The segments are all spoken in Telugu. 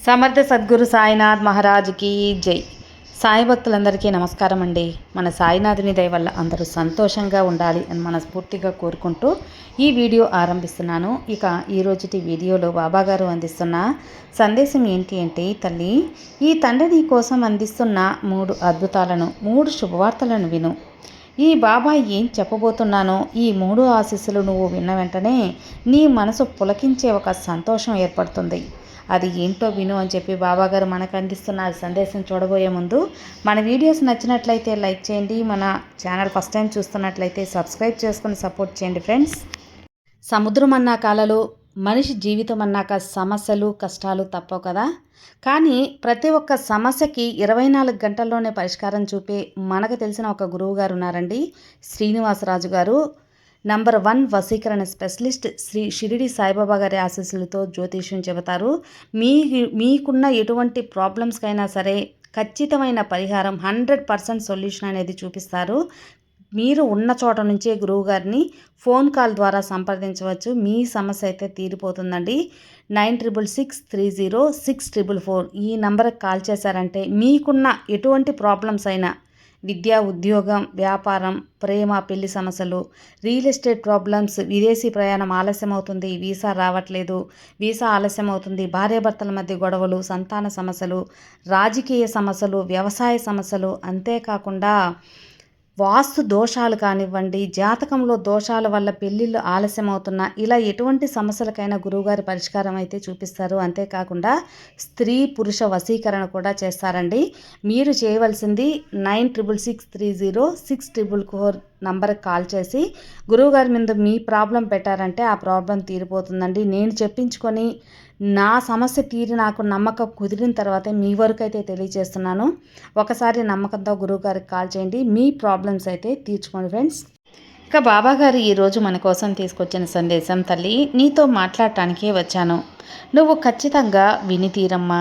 సమర్థ సద్గురు సాయినాథ్ మహారాజ్కి జై. సాయి భక్తులందరికీ నమస్కారం అండి. మన సాయినాథుని దయ వల్ల అందరూ సంతోషంగా ఉండాలి అని మనస్ఫూర్తిగా కోరుకుంటూ ఈ వీడియో ఆరంభిస్తున్నాను. ఇక ఈరోజుటి వీడియోలో బాబాగారు అందిస్తున్న సందేశం ఏంటి అంటే, తల్లి, ఈ తండ్రి నీ కోసం అందిస్తున్న 3 అద్భుతాలను, 3 శుభవార్తలను విను. ఈ బాబా ఏం చెప్పబోతున్నానో ఈ 3 ఆశీస్సులు నువ్వు విన్న వెంటనే నీ మనసు పులకించే ఒక సంతోషం ఏర్పడుతుంది. అది ఏంటో విను అని చెప్పి బాబాగారు మనకు అందిస్తున్న సందేశం చూడబోయే ముందు మన వీడియోస్ నచ్చినట్లయితే లైక్ చేయండి. మన ఛానల్ ఫస్ట్ టైం చూస్తున్నట్లయితే సబ్స్క్రైబ్ చేసుకుని సపోర్ట్ చేయండి ఫ్రెండ్స్. సముద్రం అన్నాక అలలు, మనిషి జీవితం అన్నాక సమస్యలు కష్టాలు తప్పవు కదా. కానీ ప్రతి ఒక్క సమస్యకి 24 గంటల్లోనే పరిష్కారం చూపే మనకు తెలిసిన ఒక గురువు గారు ఉన్నారండి, శ్రీనివాసరాజు గారు. నంబర్ 1 వశీకరణ స్పెషలిస్ట్. శ్రీ షిరిడి సాయిబాబా గారి ఆశీస్సులతో జ్యోతిష్యం చెబుతారు. మీకున్న ఎటువంటి ప్రాబ్లమ్స్కైనా సరే ఖచ్చితమైన పరిహారం, 100% సొల్యూషన్ అనేది చూపిస్తారు. మీరు ఉన్న చోట నుంచే గురువుగారిని ఫోన్ కాల్ ద్వారా సంప్రదించవచ్చు. మీ సమస్య అయితే తీరిపోతుందండి. 96630644 ఈ నంబర్కి కాల్ చేశారంటే మీకున్న ఎటువంటి ప్రాబ్లమ్స్ అయినా, విద్య, ఉద్యోగం, వ్యాపారం, ప్రేమ, పెళ్లి సమస్యలు, రియల్ ఎస్టేట్ ప్రాబ్లమ్స్, విదేశీ ప్రయాణం ఆలస్యం అవుతుంది, వీసా రావట్లేదు, వీసా ఆలస్యం అవుతుంది, భార్యాభర్తల మధ్య గొడవలు, సంతాన సమస్యలు, రాజకీయ సమస్యలు, వ్యవసాయ సమస్యలు, అంతేకాకుండా వాస్తు దోషాలు కానివ్వండి, జాతకంలో దోషాల వల్ల పెళ్ళిళ్ళు ఆలస్యం అవుతున్నా, ఇలా ఎటువంటి సమస్యలకైనా గురువుగారి పరిష్కారం అయితే చూపిస్తారు. అంతేకాకుండా స్త్రీ పురుష వశీకరణ కూడా చేస్తారండి. మీరు చేయవలసింది 96630644 నంబర్కి కాల్ చేసి గురువుగారి మీద మీ ప్రాబ్లం పెట్టారంటే ఆ ప్రాబ్లం తీరిపోతుందండి. నేను చెప్పించుకొని నా సమస్య తీరి నాకు నమ్మకం కుదిరిన తర్వాతే మీ వరకు అయితే తెలియజేస్తున్నాను. ఒకసారి నమ్మకంతో గురువుగారికి కాల్ చేయండి, మీ ప్రాబ్లమ్స్ అయితే తీర్చుకోండి ఫ్రెండ్స్. ఇక బాబాగారు ఈరోజు మన కోసం తీసుకొచ్చిన సందేశం, తల్లి, నీతో మాట్లాడటానికే వచ్చాను. నువ్వు ఖచ్చితంగా విని తీరమ్మా.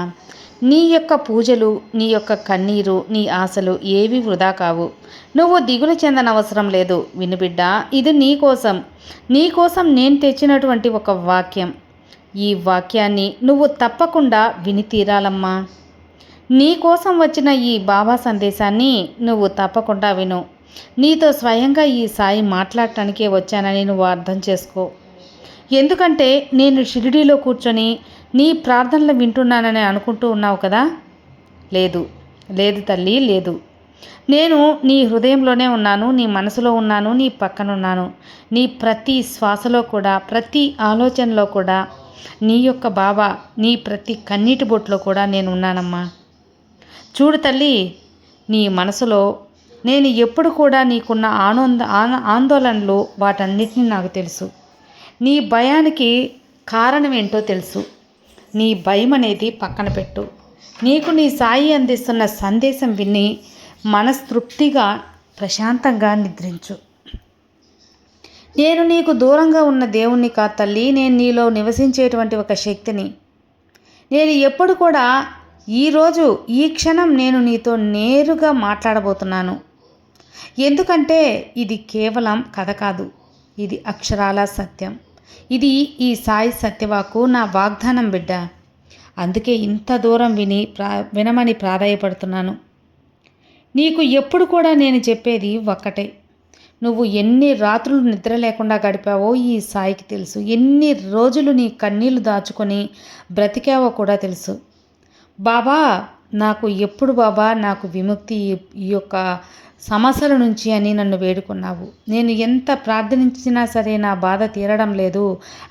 నీ యొక్క పూజలు, నీ యొక్క కన్నీరు, నీ ఆశలు ఏవి వృధా కావు. నువ్వు దిగులు చెందనవసరం లేదు. వినుబిడ్డ, ఇది నీకోసం నేను తెచ్చినటువంటి ఒక వాక్యం. ఈ వాక్యాన్ని నువ్వు తప్పకుండా విని తీరాలమ్మా. నీ కోసం వచ్చిన ఈ బాబా సందేశాన్ని నువ్వు తప్పకుండా విను. నీతో స్వయంగా ఈ సాయి మాట్లాడటానికే వచ్చానని నువ్వు అర్థం చేసుకో. ఎందుకంటే నేను షిరిడీలో కూర్చొని నీ ప్రార్థనలు వింటున్నానని అనుకుంటూ ఉన్నావు కదా. లేదు తల్లి, లేదు. నేను నీ హృదయంలోనే ఉన్నాను, నీ మనసులో ఉన్నాను, నీ పక్కనున్నాను. నీ ప్రతి శ్వాసలో కూడా, ప్రతి ఆలోచనలో కూడా నీ యొక్క బాబా, నీ ప్రతి కన్నీటి బొట్లో కూడా నేను ఉన్నానమ్మా. చూడు తల్లి, నీ మనసులో నేను ఎప్పుడు కూడా నీకున్న ఆందోళనలు వాటన్నిటిని నాకు తెలుసు. నీ భయానికి కారణం ఏంటో తెలుసు. నీ భయం అనేది పక్కన పెట్టు. నీకు నీ సాయి అందిస్తున్న సందేశం విని మనస్తృప్తిగా ప్రశాంతంగా నిద్రించు. నేను నీకు దూరంగా ఉన్న దేవుణ్ణి కాదు తల్లి, నేను నీలో నివసించేటువంటి ఒక శక్తిని. నేను ఎప్పుడు కూడా ఈరోజు ఈ క్షణం నేను నీతో నేరుగా మాట్లాడబోతున్నాను. ఎందుకంటే ఇది కేవలం కథ కాదు, ఇది అక్షరాల సత్యం. ఇది ఈ సాయి సత్యవాకు, నా వాగ్దానం బిడ్డ. అందుకే ఇంత దూరం వినమని ప్రాధాయపడుతున్నాను. నీకు ఎప్పుడు కూడా నేను చెప్పేది ఒక్కటే. నువ్వు ఎన్ని రాత్రులు నిద్ర లేకుండా గడిపావో ఈ సాయికి తెలుసు. ఎన్ని రోజులు నీ కన్నీళ్లు దాచుకొని బ్రతికావో కూడా తెలుసు. బాబా నాకు ఎప్పుడు బాబా నాకు విముక్తి ఈ యొక్క సమస్యల నుంచి అని నన్ను వేడుకున్నావు. నేను ఎంత ప్రార్థించినా సరే నా బాధ తీరడం లేదు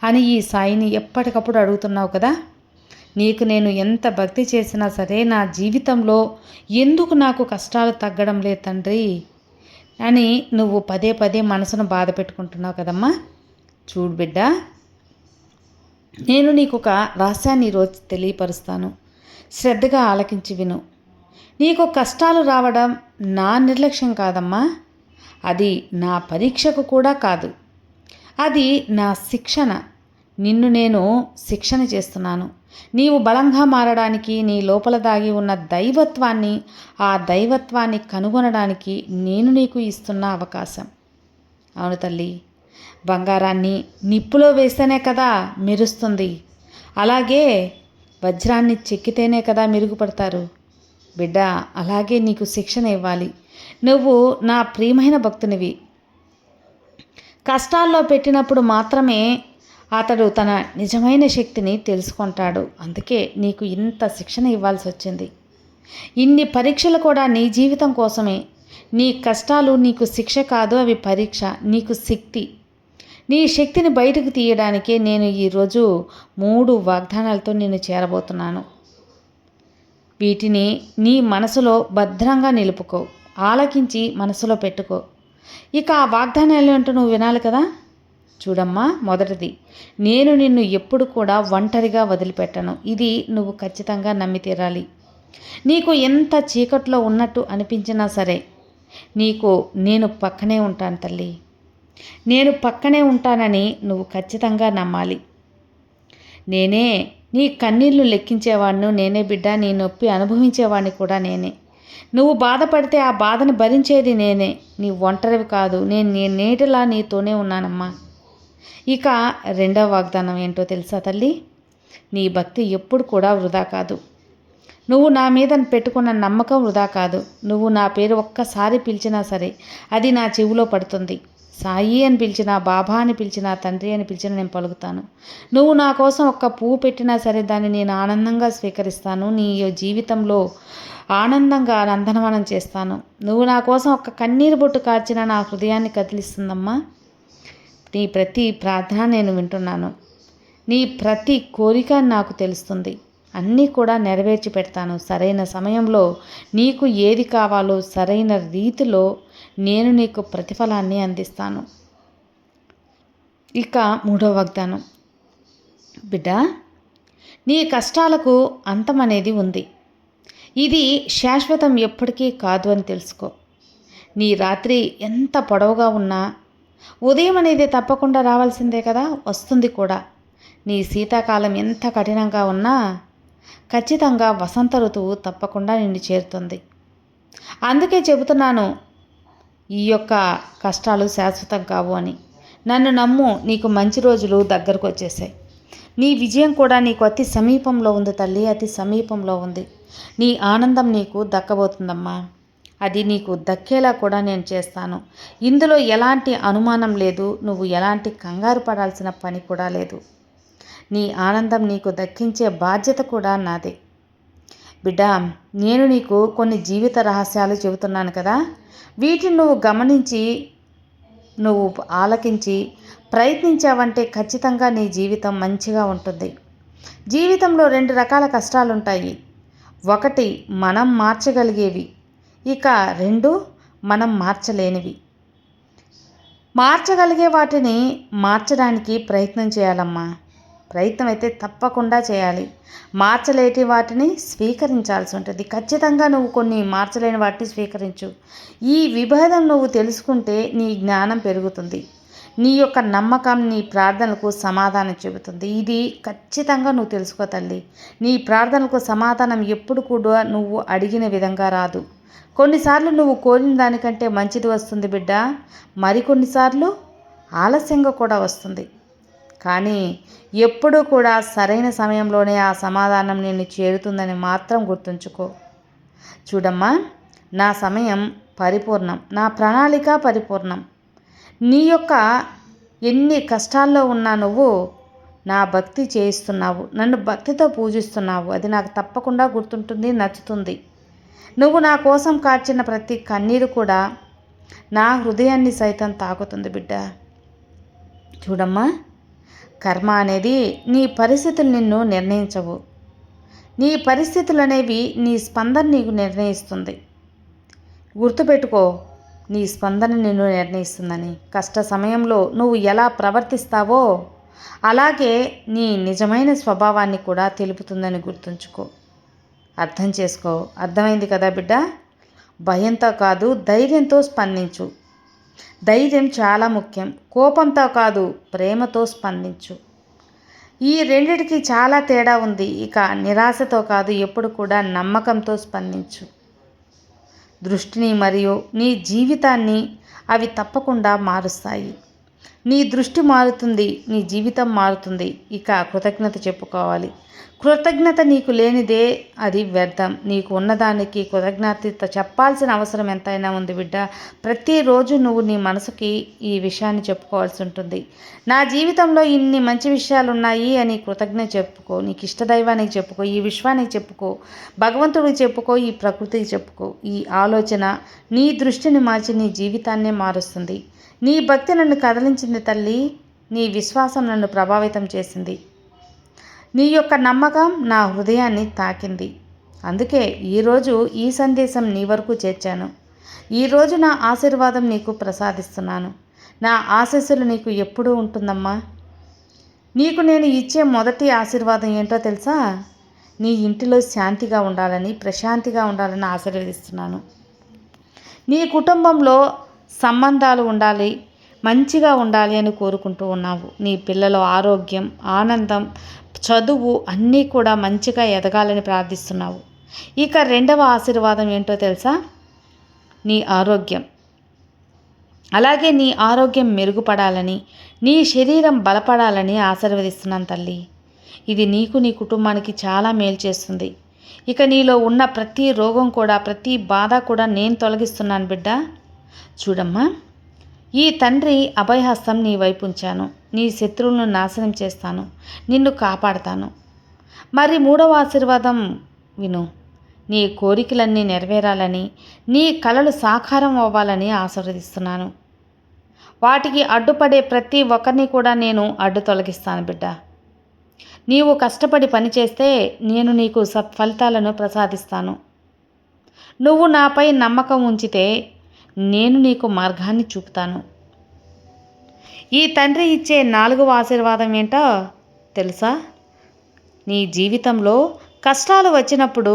అని ఈ సాయిని ఎప్పటికప్పుడు అడుగుతున్నావు కదా. నీకు నేను ఎంత భక్తి చేసినా సరే నా జీవితంలో ఎందుకు నాకు కష్టాలు తగ్గడం లేదు తండ్రి అని నువ్వు పదే పదే మనసును బాధ పెట్టుకుంటున్నావు కదమ్మా. చూడు బిడ్డ, నేను నీకు ఒక రహస్యాన్ని ఈరోజు తెలియపరుస్తాను. శ్రద్ధగా ఆలకించి విను. నీకు కష్టాలు రావడం నా నిర్లక్ష్యం కాదమ్మా. అది నా పరీక్షకు కూడా కాదు. అది నా శిక్షణ. నిన్ను నేను శిక్షణ చేస్తున్నాను. నీవు బలంగా మారడానికి, నీ లోపల దాగి ఉన్న దైవత్వాన్ని, ఆ దైవత్వాన్ని కనుగొనడానికి నేను నీకు ఇస్తున్న అవకాశం. అవును తల్లి, బంగారాన్ని నిప్పులో వేస్తేనే కదా మెరుస్తుంది. అలాగే వజ్రాన్ని చెక్కితేనే కదా మెరుగుపడతారు. బిడ్డ, అలాగే నీకు శిక్షణ ఇవ్వాలి. నువ్వు నా ప్రియమైన భక్తునివి. కష్టాల్లో పెట్టినప్పుడు మాత్రమే అతడు తన నిజమైన శక్తిని తెలుసుకుంటాడు. అందుకే నీకు ఇంత శిక్షణ ఇవ్వాల్సి వచ్చింది. ఇన్ని పరీక్షలు కూడా నీ జీవితం కోసమే. నీ కష్టాలు నీకు శిక్ష కాదు, అవి పరీక్ష, నీకు శక్తి. నీ శక్తిని బయటకు తీయడానికే నేను ఈరోజు 3 వాగ్దానాలతో నేను చేరబోతున్నాను. వీటిని నీ మనసులో భద్రంగా నిలుపుకో, ఆలకించి మనసులో పెట్టుకో. ఇక ఆ వాగ్దానాలు ఏంటో నువ్వు వినాలి కదా. చూడమ్మా, మొదటిది, నేను నిన్ను ఎప్పుడు కూడా ఒంటరిగా వదిలిపెట్టను. ఇది నువ్వు ఖచ్చితంగా నమ్మి తీరాలి. నీకు ఎంత చీకట్లో ఉన్నట్టు అనిపించినా సరే, నేను పక్కనే ఉంటాను తల్లి. నేను పక్కనే ఉంటానని నువ్వు ఖచ్చితంగా నమ్మాలి. నేనే నీ కన్నీళ్లు లెక్కించేవాడిని నేనే బిడ్డ. నీ నొప్పి అనుభవించేవాడిని కూడా నేనే. నువ్వు బాధపడితే ఆ బాధను భరించేది నేనే. నీ ఒంటరివి కాదు. నేను నేటిలా నీతోనే ఉన్నానమ్మా. ఇక రెండవ వాగ్దానం ఏంటో తెలుసా తల్లి? నీ భక్తి ఎప్పుడు కూడా వృధా కాదు. నువ్వు నా మీద పెట్టుకున్న నమ్మకం వృధా కాదు. నువ్వు నా పేరు ఒక్కసారి పిలిచినా సరే అది నా చెవిలో పడుతుంది. సాయి అని పిలిచినా, బాబా అని పిలిచినా, తండ్రి అని పిలిచినా నేను పలుకుతాను. నువ్వు నా కోసం ఒక్క పువ్వు పెట్టినా సరే దాన్ని నేను ఆనందంగా స్వీకరిస్తాను. నీ జీవితంలో ఆనందంగా నందనవనం చేస్తాను. నువ్వు నా కోసం ఒక్క కన్నీరు బొట్టు కార్చినా నా హృదయాన్ని కదిలిస్తుందమ్మా. నీ ప్రతి ప్రార్థన నేను వింటున్నాను. నీ ప్రతి కోరిక నాకు తెలుస్తుంది. అన్నీ కూడా నెరవేర్చి పెడతాను. సరైన సమయంలో నీకు ఏది కావాలో సరైన రీతిలో నేను నీకు ప్రతిఫలాన్ని అందిస్తాను. ఇక మూడవ వాగ్దానం, బిడ్డ, నీ కష్టాలకు అంతం అనేది ఉంది. ఇది శాశ్వతం ఎప్పటికీ కాదు అని తెలుసుకో. నీ రాత్రి ఎంత పొడవుగా ఉన్నా ఉదయం అనేది తప్పకుండా రావాల్సిందే కదా, వస్తుంది కూడా. నీ శీతాకాలం ఎంత కఠినంగా ఉన్నా ఖచ్చితంగా వసంత ఋతువు తప్పకుండా నిన్ను చేరుతుంది. అందుకే చెబుతున్నాను, ఈ యొక్క కష్టాలు శాశ్వతం కావు అని. నన్ను నమ్ము, నీకు మంచి రోజులు దగ్గరకు వచ్చేసాయి. నీ విజయం కూడా నీకు అతి సమీపంలో ఉంది తల్లి, అతి సమీపంలో ఉంది. నీ ఆనందం నీకు దక్కబోతుందమ్మా. అది నీకు దక్కేలా కూడా నేను చేస్తాను. ఇందులో ఎలాంటి అనుమానం లేదు. నువ్వు ఎలాంటి కంగారు పడాల్సిన పని కూడా లేదు. నీ ఆనందం నీకు దక్కించే బాధ్యత కూడా నాదే. బిడ్డ, నేను నీకు కొన్ని జీవిత రహస్యాలు చెబుతున్నాను కదా, వీటిని నువ్వు గమనించి నువ్వు ఆలకించి ప్రయత్నించావంటే ఖచ్చితంగా నీ జీవితం మంచిగా ఉంటుంది. జీవితంలో 2 రకాల కష్టాలు ఉంటాయి. 1 మనం మార్చగలిగేవి, ఇక 2 మనం మార్చలేనివి. మార్చగలిగే వాటిని మార్చడానికి ప్రయత్నం చేయాలమ్మా. ప్రయత్నం అయితే తప్పకుండా చేయాలి. మార్చలేని వాటిని స్వీకరించాల్సి ఉంటుంది. ఖచ్చితంగా నువ్వు కొన్ని మార్చలేని వాటిని స్వీకరించు. ఈ విభేదం నువ్వు తెలుసుకుంటే నీ జ్ఞానం పెరుగుతుంది. నీ యొక్క నమ్మకం నీ ప్రార్థనలకు సమాధానం చెబుతుంది. ఇది ఖచ్చితంగా నువ్వు తెలుసుకో తల్లి. నీ ప్రార్థనలకు సమాధానం ఎప్పుడు కూడా నువ్వు అడిగిన విధంగా రాదు. కొన్నిసార్లు నువ్వు కోరిన దానికంటే మంచిది వస్తుంది బిడ్డ. మరికొన్నిసార్లు ఆలస్యంగా కూడా వస్తుంది. కానీ ఎప్పుడూ కూడా సరైన సమయంలోనే ఆ సమాధానం నిన్ను చేరుతుందని మాత్రం గుర్తుంచుకో. చూడమ్మా, నా సమయం పరిపూర్ణం, నా ప్రణాళిక పరిపూర్ణం. నీ యొక్క ఎన్ని కష్టాల్లో ఉన్నా నువ్వు నా భక్తి చేయిస్తున్నావు, నన్ను భక్తితో పూజిస్తున్నావు. అది నాకు తప్పకుండా గుర్తుంటుంది, నచ్చుతుంది. నువ్వు నా కోసం కార్చిన ప్రతి కన్నీరు కూడా నా హృదయాన్ని సైతం తాకుతుంది బిడ్డ. చూడమ్మా, కర్మ అనేది నీ పరిస్థితులు నిన్ను నిర్ణయించవు. నీ పరిస్థితులు అనేవి నీ స్పందన నీకు నిర్ణయిస్తుంది. గుర్తుపెట్టుకో, నీ స్పందన నిన్ను నిర్ణయిస్తుందని. కష్ట సమయంలో నువ్వు ఎలా ప్రవర్తిస్తావో అలాగే నీ నిజమైన స్వభావాన్ని కూడా తెలుపుతుందని గుర్తుంచుకో. అర్థం చేసుకో. అర్థమైంది కదా బిడ్డ? భయంతో కాదు, ధైర్యంతో స్పందించు. ధైర్యం చాలా ముఖ్యం. కోపంతో కాదు, ప్రేమతో స్పందించు. ఈ రెండిటికి చాలా తేడా ఉంది. ఇక నిరాశతో కాదు, ఎప్పుడు కూడా నమ్మకంతో స్పందించు. దృష్టిని మరియు నీ జీవితాన్ని అవి తప్పకుండా మారుస్తాయి. నీ దృష్టి మారుతుంది, నీ జీవితం మారుతుంది. ఇక కృతజ్ఞత చెప్పుకోవాలి. కృతజ్ఞత నీకు లేనిదే అది వ్యర్థం. నీకు ఉన్నదానికి కృతజ్ఞత చెప్పాల్సిన అవసరం ఎంతైనా ఉంది బిడ్డ. ప్రతిరోజు నువ్వు నీ మనసుకి ఈ విషయాన్ని చెప్పుకోవాల్సి ఉంటుంది. నా జీవితంలో ఇన్ని మంచి విషయాలు ఉన్నాయి అని కృతజ్ఞత చెప్పుకో. నీకు ఇష్టదైవానికి చెప్పుకో, ఈ విశ్వానికి చెప్పుకో, భగవంతుడికి చెప్పుకో, ఈ ప్రకృతికి చెప్పుకో. ఈ ఆలోచన నీ దృష్టిని మార్చి నీ జీవితాన్నే మారుస్తుంది. నీ భక్తి నన్ను కదిలించింది తల్లి. నీ విశ్వాసం నన్ను ప్రభావితం చేసింది. నీ యొక్క నమ్మకం నా హృదయాన్ని తాకింది. అందుకే ఈరోజు ఈ సందేశం నీ వరకు చేర్చాను. ఈరోజు నా ఆశీర్వాదం నీకు ప్రసాదిస్తున్నాను. నా ఆశీస్సులు నీకు ఎప్పుడూ ఉంటుందమ్మా. నీకు నేను ఇచ్చే మొదటి ఆశీర్వాదం ఏంటో తెలుసా? నీ ఇంటిలో శాంతిగా ఉండాలని, ప్రశాంతిగా ఉండాలని ఆశీర్వదిస్తున్నాను. నీ కుటుంబంలో సంబంధాలు ఉండాలి, మంచిగా ఉండాలి అని కోరుకుంటూ ఉన్నావు. నీ పిల్లల ఆరోగ్యం, ఆనందం, చదువు అన్నీ కూడా మంచిగా ఎదగాలని ప్రార్థిస్తున్నావు. ఇక రెండవ ఆశీర్వాదం ఏంటో తెలుసా? నీ ఆరోగ్యం. అలాగే నీ ఆరోగ్యం మెరుగుపడాలని, నీ శరీరం బలపడాలని ఆశీర్వదిస్తున్నాను తల్లి. ఇది నీకు, నీ కుటుంబానికి చాలా మేలు చేస్తుంది. ఇక నీలో ఉన్న ప్రతి రోగం కూడా, ప్రతి బాధ కూడా నేను తొలగిస్తున్నాను బిడ్డ. చూడమ్మా, ఈ తండ్రి అభయహస్తం నీ వైపు ఉంచాను. నీ శత్రువులను నాశనం చేస్తాను, నిన్ను కాపాడతాను. మరి మూడవ ఆశీర్వాదం విను. నీ కోరికలన్నీ నెరవేరాలని, నీ కలలు సాకారం అవ్వాలని ఆశీర్వదిస్తున్నాను. వాటికి అడ్డుపడే ప్రతి ఒక్కరిని కూడా నేను అడ్డు తొలగిస్తాను బిడ్డ. నీవు కష్టపడి పనిచేస్తే నేను నీకు సత్ఫలితాలను ప్రసాదిస్తాను. నువ్వు నాపై నమ్మకం ఉంచితే నేను నీకు మార్గాన్ని చూపుతాను. ఈ తండ్రి ఇచ్చే నాలుగవ ఆశీర్వాదం ఏంటో తెలుసా? నీ జీవితంలో కష్టాలు వచ్చినప్పుడు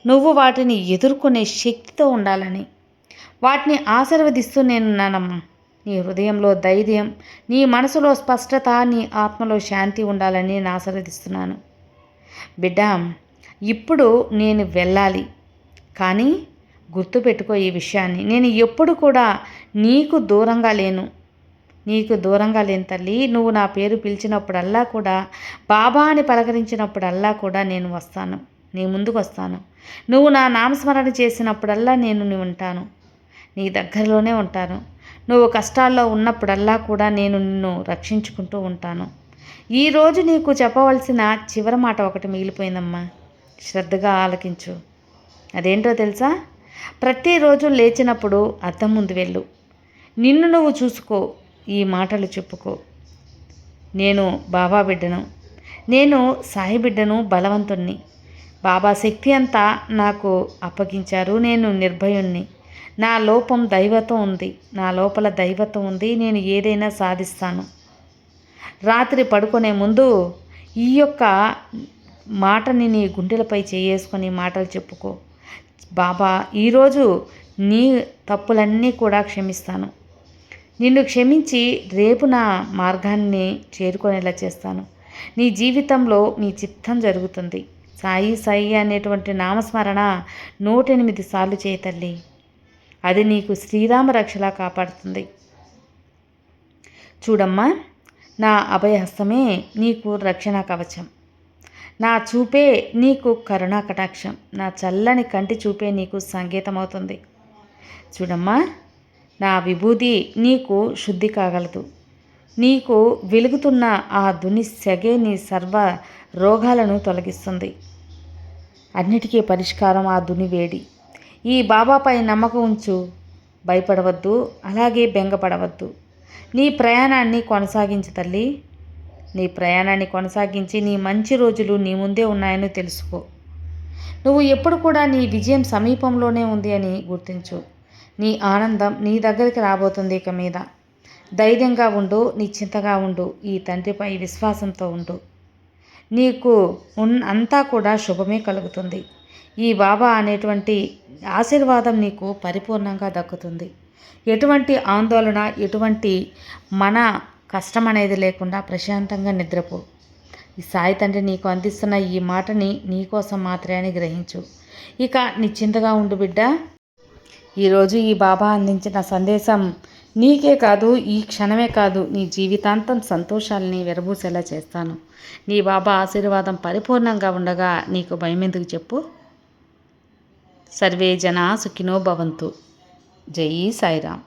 నువ్వు వాటిని ఎదుర్కొనే శక్తితో ఉండాలని, వాటిని ఆశీర్వదిస్తూ నేనున్నానమ్మా. నీ హృదయంలో ధైర్యం, నీ మనసులో స్పష్టత, నీ ఆత్మలో శాంతి ఉండాలని నేను ఆశీర్వదిస్తున్నాను. బిడ్డ, ఇప్పుడు నేను వెళ్ళాలి, కానీ గుర్తుపెట్టుకో ఈ విషయాన్ని. నేను ఎప్పుడు కూడా నీకు దూరంగా లేను. నీకు దూరంగా లేని తల్లి. నువ్వు నా పేరు పిలిచినప్పుడల్లా కూడా, బాబా అని పలకరించినప్పుడల్లా కూడా నేను వస్తాను, నీ ముందుకు వస్తాను. నువ్వు నా నామస్మరణ చేసినప్పుడల్లా నేను ఉంటాను, నీ దగ్గరలోనే ఉంటాను. నువ్వు కష్టాల్లో ఉన్నప్పుడల్లా కూడా నేను నిన్ను రక్షించుకుంటూ ఉంటాను. ఈరోజు నీకు చెప్పవలసిన చివరి మాట ఒకటి మిగిలిపోయిందమ్మా. శ్రద్ధగా ఆలకించు. అదేంటో తెలుసా? ప్రతిరోజు లేచినప్పుడు అద్దం ముందు వెళ్ళు, నిన్ను నువ్వు చూసుకో, ఈ మాటలు చెప్పుకో. నేను బాబా బిడ్డను, నేను సాయి బిడ్డను, బలవంతుణ్ణి. బాబా శక్తి అంతా నాకు అప్పగించారు. నేను నిర్భయుణ్ణి. నా లోపం దైవత్వం ఉంది, నా లోపల దైవత్వం ఉంది. నేను ఏదైనా సాధిస్తాను. రాత్రి పడుకునే ముందు ఈ యొక్క మాటని నీ గుండెలపై చేసుకొని మాటలు చెప్పుకో. బాబా, ఈరోజు నీ తప్పులన్నీ కూడా క్షమిస్తాను. నిన్ను క్షమించి రేపు నా మార్గాన్ని చేరుకునేలా చేస్తాను. నీ జీవితంలో నీ చిత్తం జరుగుతుంది. సాయి సాయి అనేటువంటి నామస్మరణ 108 సార్లు చేయి తల్లి. అది నీకు శ్రీరామ రక్షలా కాపాడుతుంది. చూడమ్మా, నా అభయహస్తమే నీకు రక్షణ కవచం. నా చూపే నీకు కరుణా కటాక్షం. నా చల్లని కంటి చూపే నీకు సంగీతమవుతుంది. చూడమ్మా, నా విభూది నీకు శుద్ధి కాగలదు. నీకు వెలుగుతున్న ఆ దుని సెగే నీ సర్వ రోగాలను తొలగిస్తుంది. అన్నిటికీ పరిష్కారం ఆ దుని వేడి. ఈ బాబాపై నమ్మకం ఉంచు. భయపడవద్దు, అలాగే బెంగపడవద్దు. నీ ప్రయాణాన్ని కొనసాగించు తల్లి. నీ ప్రయాణాన్ని కొనసాగించి నీ మంచి రోజులు నీ ముందే ఉన్నాయని తెలుసుకో. నువ్వు ఎప్పుడు కూడా నీ విజయం సమీపంలోనే ఉంది అని గుర్తించు. నీ ఆనందం నీ దగ్గరికి రాబోతుంది. ఇక మీద ధైర్యంగా ఉండు, నిశ్చింతగా ఉండు. ఈ తండ్రిపై విశ్వాసంతో ఉండు. నీకు అంతా కూడా శుభమే కలుగుతుంది. ఈ బాబా అనేటువంటి ఆశీర్వాదం నీకు పరిపూర్ణంగా దక్కుతుంది. ఎటువంటి ఆందోళన, ఎటువంటి మన కష్టం అనేది లేకుండా ప్రశాంతంగా నిద్రపో. ఈ సాయి తండ్రి నీకు అందిస్తున్న ఈ మాటని నీకోసం మాత్రమే అని గ్రహించు. ఇక నిశ్చింతగా ఉండు బిడ్డ. ఈరోజు ఈ బాబా అందించిన సందేశం నీకే కాదు, ఈ క్షణమే కాదు, నీ జీవితాంతం సంతోషాలని విరబూసేలా చేస్తాను. నీ బాబా ఆశీర్వాదం పరిపూర్ణంగా ఉండగా నీకు భయం ఎందుకు చెప్పు. సర్వే జనా సుఖినో భవంతు. జై సాయిరామ్.